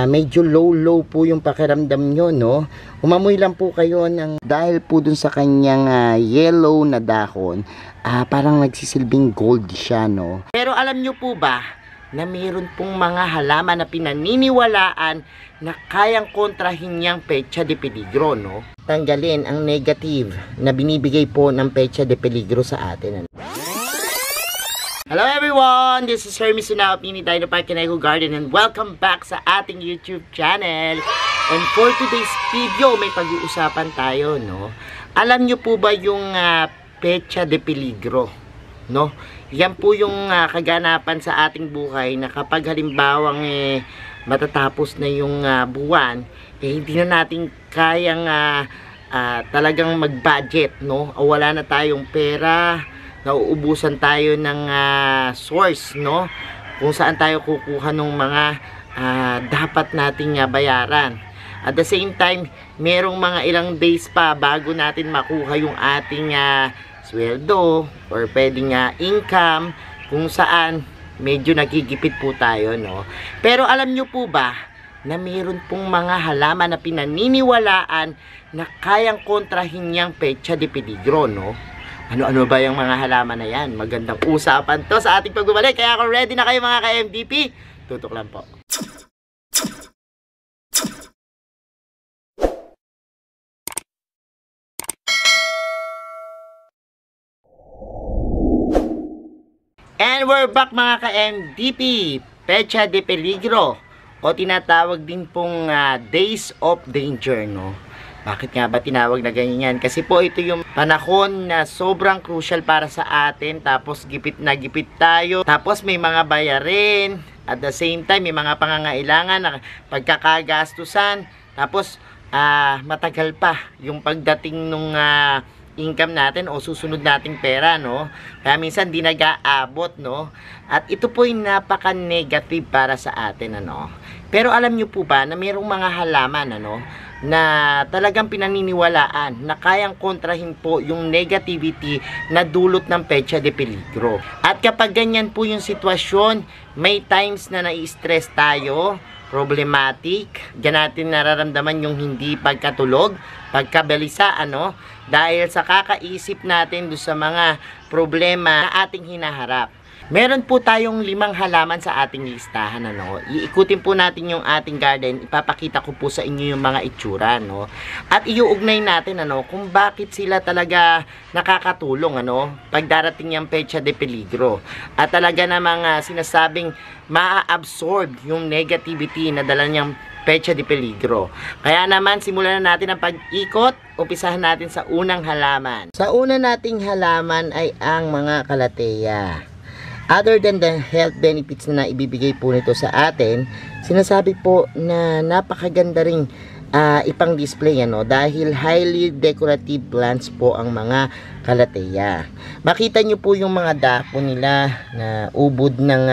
medyo low po yung pakiramdam nyo, no? Umamoy lang po kayo dahil po dun sa kanyang yellow na dahon, parang nagsisilbing gold siya, no? Pero alam nyo po ba na mayroon pong mga halaman na pinaniniwalaan na kayang kontrahin niyang petsa de peligro, no? Tanggalin ang negative na binibigay po ng petsa de peligro sa atin, ano? Hello everyone! This is Hermes Sunao, Mini Dino Park and Eco Garden, and welcome back sa ating YouTube channel. And for today's video, may pag-uusapan tayo, no? Alam nyo po ba yung petsa de peligro, no? Yan po yung kaganapan sa ating buhay na kapag halimbawang matatapos na yung buwan, hindi na natin kayang talagang mag-budget, no? O wala na tayong pera, nauubusan tayo ng source, no? Kung saan tayo kukuha ng mga dapat nating bayaran. At the same time, merong mga ilang days pa bago natin makuha yung ating sweldo or pwedeng income, kung saan medyo nagigipit po tayo, no? Pero alam nyo po ba na meron pong mga halaman na pinaniniwalaan na kayang kontrahin niyang petsa de peligro, no? Ano-ano ba yung mga halaman na yan? Magandang usapan to sa ating pagbabalik. Kaya kung ready na kayo mga ka-MDP, tutok lang po. And we're back mga ka-MDP. Petsa de peligro o tinatawag din pong days of danger, no? Bakit nga ba tinawag na ganyan? Kasi po ito yung panahon na sobrang crucial para sa atin. Tapos gipit na gipit tayo. Tapos may mga bayarin. At the same time may mga pangangailangan na pagkakagastusan. Tapos matagal pa yung pagdating nung income natin o susunod nating pera, no? Kaya minsan di nag-aabot, no? At ito po yung napaka-negative para sa atin, ano? Pero alam nyo po ba na mayroong mga halaman, ano, na talagang pinaniniwalaan na kayang kontrahin po yung negativity na dulot ng petsa de peligro. At kapag ganyan po yung sitwasyon, may times na nai-stress tayo, problematic, diyan natin nararamdaman yung hindi pagkatulog, pagkabalisa, ano, dahil sa kakaisip natin doon sa mga problema na ating hinaharap. Meron po tayong 5 halaman sa ating listahan, ano. Iikutin po natin yung ating garden. Ipapakita ko po sa inyo yung mga itsura, no. At iuugnay natin, ano, kung bakit sila talaga nakakatulong, ano, pag darating yung petsa de peligro. At talaga namang sinasabing maa-absorb yung negativity na dala niyang petsa de peligro. Kaya naman, simulan na natin ang pag-ikot. Umpisahan natin sa unang halaman. Sa una nating halaman ay ang mga kalateya. Other than the health benefits na ibibigay po nito sa atin, sinasabi po na napakaganda ring ipang display, ano, dahil highly decorative plants po ang mga kalateya. Makita nyo po yung mga dako nila na ubod ng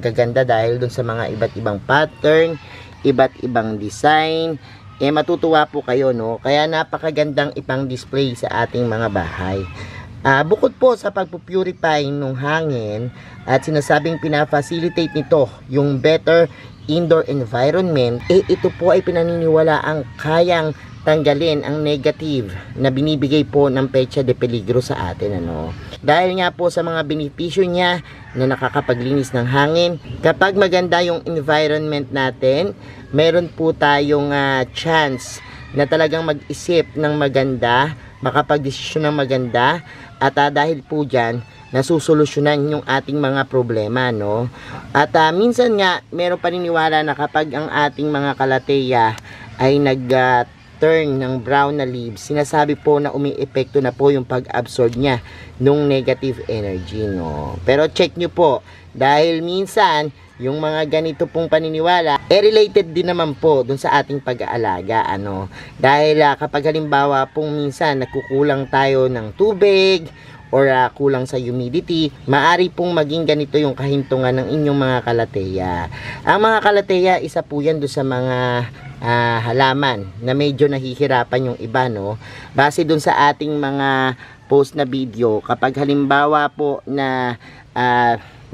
gaganda dahil dun sa mga iba't ibang pattern, iba't ibang design. Matutuwa po kayo, no? Kaya napakagandang ipang display sa ating mga bahay. Bukod po sa pagpupurify ng hangin at sinasabing pinafacilitate nito yung better indoor environment, ito po ay pinaniniwala ang kayang tanggalin ang negative na binibigay po ng petsa de peligro sa atin, ano. Dahil nga po sa mga benepisyo niya na nakakapaglinis ng hangin, kapag maganda yung environment natin, meron po tayong chance na talagang mag-isip ng maganda, makapag-desisyon ng maganda, at dahil po dyan, nasusolusyonan yung ating mga problema, no? At minsan nga, meron paniniwala na kapag ang ating mga kalateya ay turn ng brown na leaves, sinasabi po na umi-epekto na po yung pag-absorb niya nung negative energy, no? Pero check nyo po, dahil minsan, yung mga ganito pong paniniwala, related din naman po dun sa ating pag-aalaga, ano. Dahil kapag halimbawa pong minsan nagkukulang tayo ng tubig or kulang sa humidity, maari pong maging ganito yung kahintungan ng inyong mga kalateya. Ang mga kalateya, isa po yan dun sa mga halaman na medyo nahihirapan yung iba, no. Base dun sa ating mga post na video, kapag halimbawa po na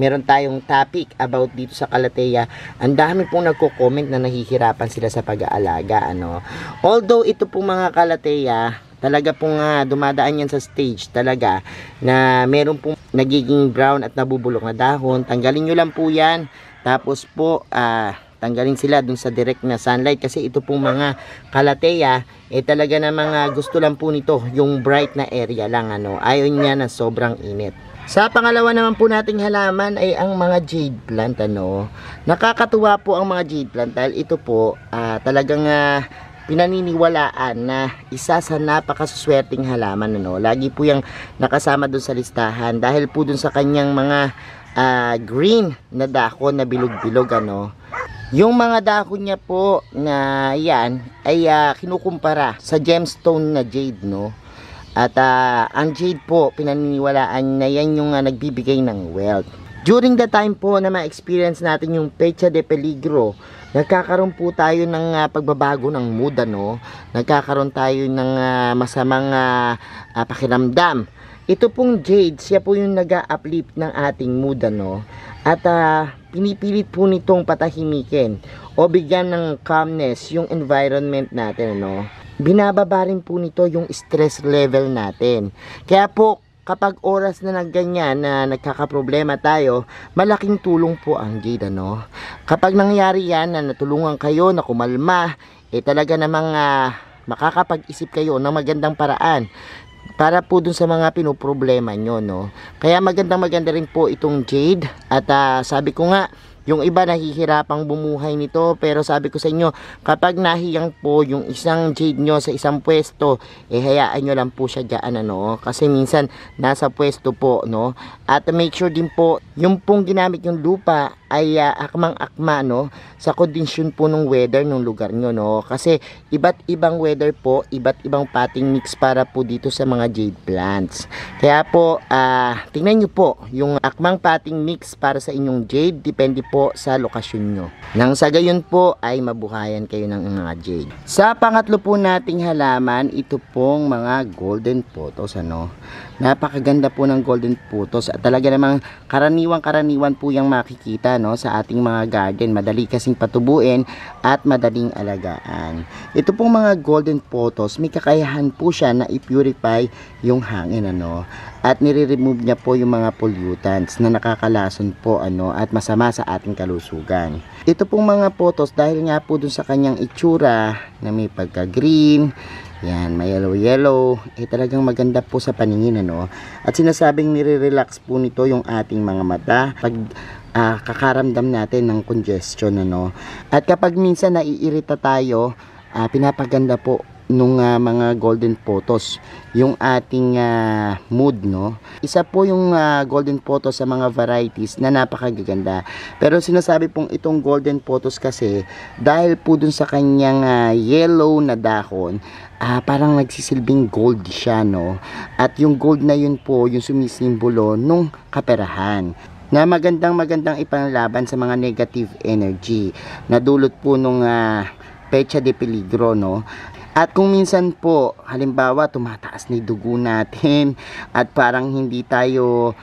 meron tayong topic about dito sa Calathea. Ang dami pong nagko-comment na nahihirapan sila sa pag-aalaga, ano. Although ito pong mga Calathea, talaga pong dumadaan yan sa stage talaga na meron pong nagiging brown at nabubulok na dahon. Tanggalin nyo lang po yan. Tapos po, tanggalin sila dun sa direct na sunlight kasi ito pong mga Calathea talaga na mga gusto lang po nito yung bright na area lang, ano. Ayaw niya na sobrang init. Sa pangalawa naman po nating halaman ay ang mga jade plant, ano. Nakakatuwa po ang mga jade plant dahil ito po talagang pinaniniwalaan na isa sa napakaswerte halaman, ano. Lagi po yung nakasama dun sa listahan dahil po dun sa kanyang mga green na dahon na bilog-bilog, ano. Yung mga dahon niya po na yan ay kinukumpara sa gemstone na jade, no. At ang jade po, pinaniniwalaan na yan yung nagbibigay ng wealth. During the time po na ma-experience natin yung Pecha de Peligro, nagkakaroon po tayo ng pagbabago ng mood, ano. Nagkakaroon tayo ng masamang pakiramdam. Ito pong jade, siya po yung nag-uplift ng ating mood, ano. At pinipilit po nitong patahimikin o bigyan ng calmness yung environment natin, ano. Binababa rin po nito yung stress level natin. Kaya po, kapag oras na nagganyan na nagkakaproblema tayo, malaking tulong po ang jade, ano. Kapag nangyari yan na natulungan kayo na kumalma, talaga namang makakapag-isip kayo ng magandang paraan para po dun sa mga pinoproblema nyo, no. Kaya maganda rin po itong jade. At sabi ko nga, yung iba nahihirapang bumuhay nito, pero sabi ko sa inyo, kapag nahiyang po yung isang jade nyo sa isang pwesto, hayaan nyo lang po siya dyan, ano. Kasi minsan nasa pwesto po, no. At make sure din po, yung pong ginamit yung lupa ay akmang-akma, no, sa kondisyon po ng weather ng lugar nyo, no. Kasi iba't ibang weather po, iba't ibang potting mix para po dito sa mga jade plants. Kaya po, tingnan nyo po yung akmang potting mix para sa inyong jade, depende po sa lokasyon nyo. Nang sa gayon po ay mabuhayan kayo ng mga jade. Sa pangatlo po nating halaman, ito pong mga golden pothos, ano. Napakaganda po ng golden pothos at talaga namang karaniwan po yung makikita, no, sa ating mga garden. Madali kasing patubuin at madaling alagaan. Ito pong mga golden pothos, may kakayahan po siya na i-purify yung hangin, ano. At nire-remove niya po yung mga pollutants na nakakalason po, ano, at masama sa ating kalusugan. Ito pong mga pothos, dahil nga po dun sa kanyang itsura na may pagka-green, yan, may yellow, talagang maganda po sa paningin, ano. At sinasabing nire-relax po nito yung ating mga mata pag kakaramdam natin ng congestion, ano. At kapag minsan naiirita tayo, pinapaganda po nung mga golden pothos yung ating mood, no. Isa po yung golden pothos sa mga varieties na napakaganda. Pero sinasabi pong itong golden pothos kasi dahil po dun sa kanyang yellow na dahon, parang nagsisilbing gold siya, no. At yung gold na yun po yung sumisimbolo nung kaperahan na magandang ipanglaban sa mga negative energy na dulot po nung Pecha de Peligro, no. At kung minsan po, halimbawa, tumataas na yung dugo natin at parang hindi tayo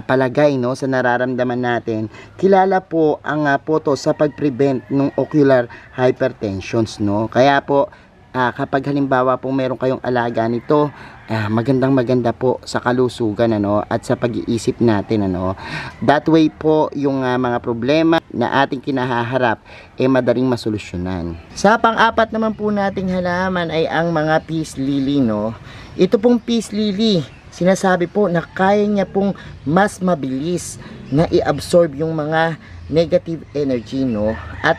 palagay, no, sa nararamdaman natin, kilala po ang pothos sa pag-prevent ng ocular hypertensions, no. Kaya po, kapag halimbawa po meron kayong alaga nito, maganda po sa kalusugan, ano, at sa pag-iisip natin, ano. That way po yung mga problema na ating kinahaharap madaling masolusyonan. Sa pang-apat naman po nating halaman ay ang mga peace lily, no. Ito pong peace lily, sinasabi po na kaya niya pong mas mabilis na i-absorb yung mga negative energy, no. At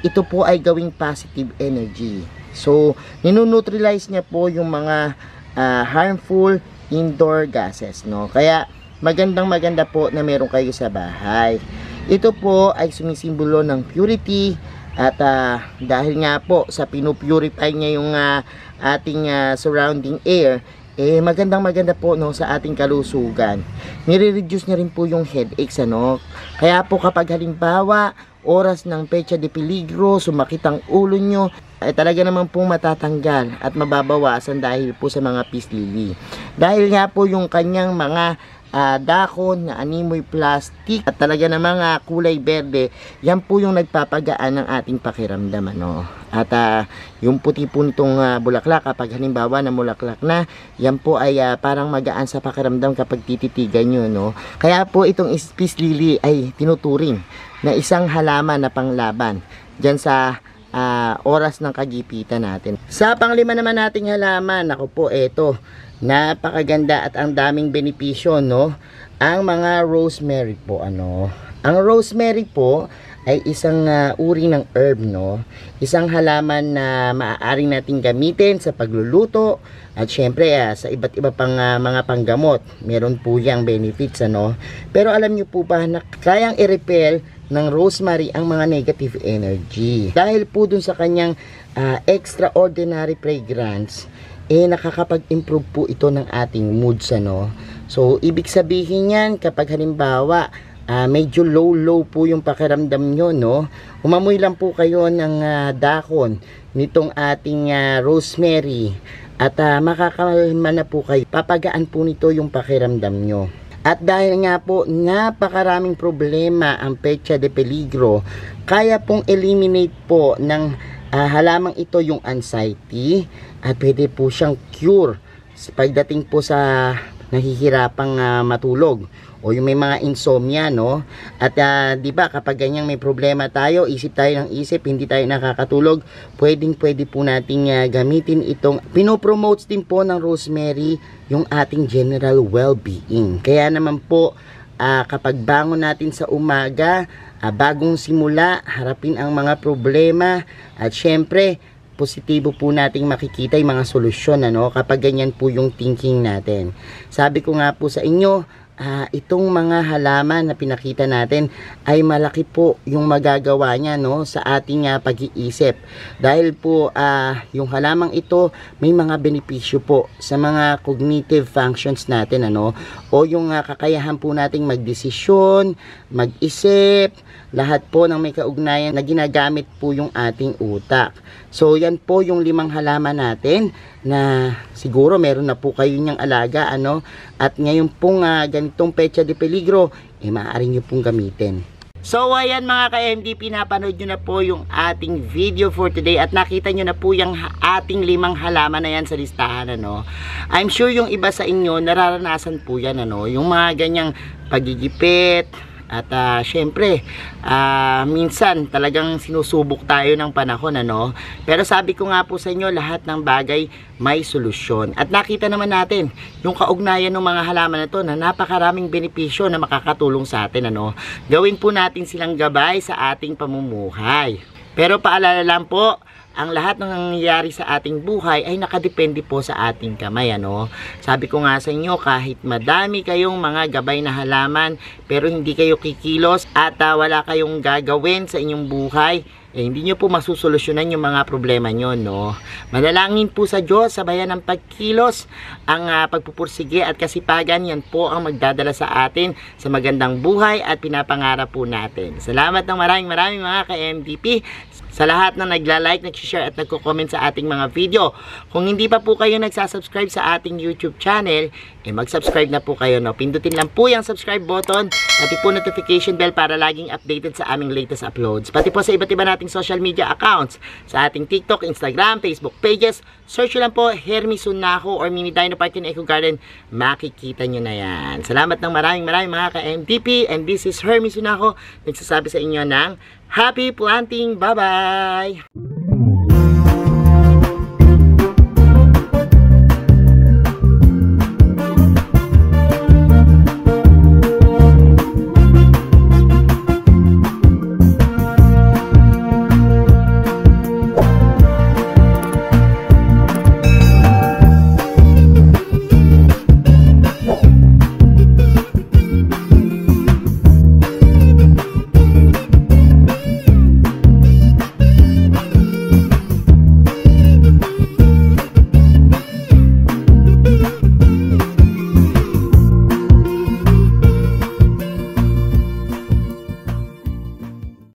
ito po ay gawing positive energy. So, ninoneutralize niya po yung mga harmful indoor gases, no. Kaya maganda po na meron kayo sa bahay. Ito po ay sumisimbolo ng purity at dahil nga po sa pinupurify niya yung ating surrounding air, maganda po, no, sa ating kalusugan. Nire-reduce niya rin po yung headaches, ano. Kaya po kapag halimbawa oras ng Pecha de Peligro, sumakit ang ulo nyo, talaga naman pong matatanggal at mababawasan dahil po sa mga peace lily. Dahil nga po yung kanyang mga dahon na animoy plastic at talaga namang kulay berde, yan po yung nagpapagaan ng ating pakiramdam, ano. At yung puti puntong bulaklak, kapag halimbawa na bulaklak na, yan po ay parang magaan sa pakiramdam kapag tititigan nyo, no. Kaya po itong peace lily ay tinuturing na isang halaman na panglaban dyan sa oras ng kagipitan natin. Sa panglima naman nating halaman, ako po, eto, napakaganda at ang daming benepisyo, no? Ang mga rosemary po, ano? Ang rosemary po ay isang uri ng herb, no? Isang halaman na maaaring nating gamitin sa pagluluto at syempre sa iba't iba pang mga panggamot. Meron po yang benefits, ano? Pero alam niyo po ba na kayang i-repel ng rosemary ang mga negative energy? Dahil po dun sa kanyang extraordinary fragrance, nakakapag-improve po ito ng ating moods, ano? So, ibig sabihin yan, kapag halimbawa, medyo low po yung pakiramdam nyo, no? Umamoy lang po kayo ng dahon nitong ating rosemary at makakalma na po kayo. Papagaan po nito yung pakiramdam nyo. At dahil nga po, napakaraming problema ang pecha de peligro, kaya pong eliminate po ng halamang ito yung anxiety at pwede po siyang cure pagdating po sa nahihirapang matulog o yung may mga insomnia, no? At di ba kapag ganyan may problema tayo, isip tayo ng isip, hindi tayo nakakatulog, pwede po nating gamitin itong pinopromotes din po ng rosemary yung ating general well-being. Kaya naman po kapag bangon natin sa umaga, bagong simula, harapin ang mga problema at syempre positibo po nating makikita yung mga solusyon, ano, kapag ganyan po yung thinking natin. Sabi ko nga po sa inyo, itong mga halaman na pinakita natin ay malaki po yung magagawa niya, no, sa ating pag-iisip. Dahil po yung halamang ito may mga benepisyo po sa mga cognitive functions natin, ano, o yung kakayahan po nating magdesisyon, mag-isip, lahat po ng may kaugnayan na ginagamit po yung ating utak. So yan po yung 5 halaman natin na siguro meron na po kayo niyang alaga, ano, at ngayon pong ganitong pecha de peligro, maaari nyo pong gamitin. So ayan mga ka-MDP, napanood nyo na po yung ating video for today at nakita nyo na po yung ating 5 halaman na yan sa listahan, ano. I'm sure yung iba sa inyo nararanasan po yan, ano, yung mga ganyang pagigipit. At syempre, minsan talagang sinusubok tayo ng panahon, ano. Pero sabi ko nga po sa inyo, lahat ng bagay may solusyon. At nakita naman natin yung kaugnayan ng mga halaman na to na napakaraming benepisyo na makakatulong sa atin, ano. Gawin po natin silang gabay sa ating pamumuhay. Pero paalala lang po, ang lahat ng nangyayari sa ating buhay ay nakadepende po sa ating kamay, ano. Sabi ko nga sa inyo, kahit madami kayong mga gabay na halaman, pero hindi kayo kikilos at wala kayong gagawin sa inyong buhay, hindi nyo po masusolusyonan yung mga problema nyo, no. Manalangin po sa Diyos, sabayan ng pagkilos, ang pagpupursige at kasipagan, yan po ang magdadala sa atin sa magandang buhay at pinapangarap po natin. Salamat ng maraming mga ka-MDP sa lahat na nagla-like, nag-share at nagko-comment sa ating mga video. Kung hindi pa po kayo nagsasubscribe sa ating YouTube channel, mag-subscribe na po kayo, no. Pindutin lang po yung subscribe button, pati po notification bell para laging updated sa aming latest uploads. Pati po sa iba't iba nating social media accounts, sa ating TikTok, Instagram, Facebook pages, search lang po Hermy Sunnaco or Mini Dino Park in Eco Garden, makikita nyo na yan. Salamat ng maraming mga ka-MDP, and this is Hermy Sunnaco, nagsasabi sa inyo ng Happy planting! Bye-bye!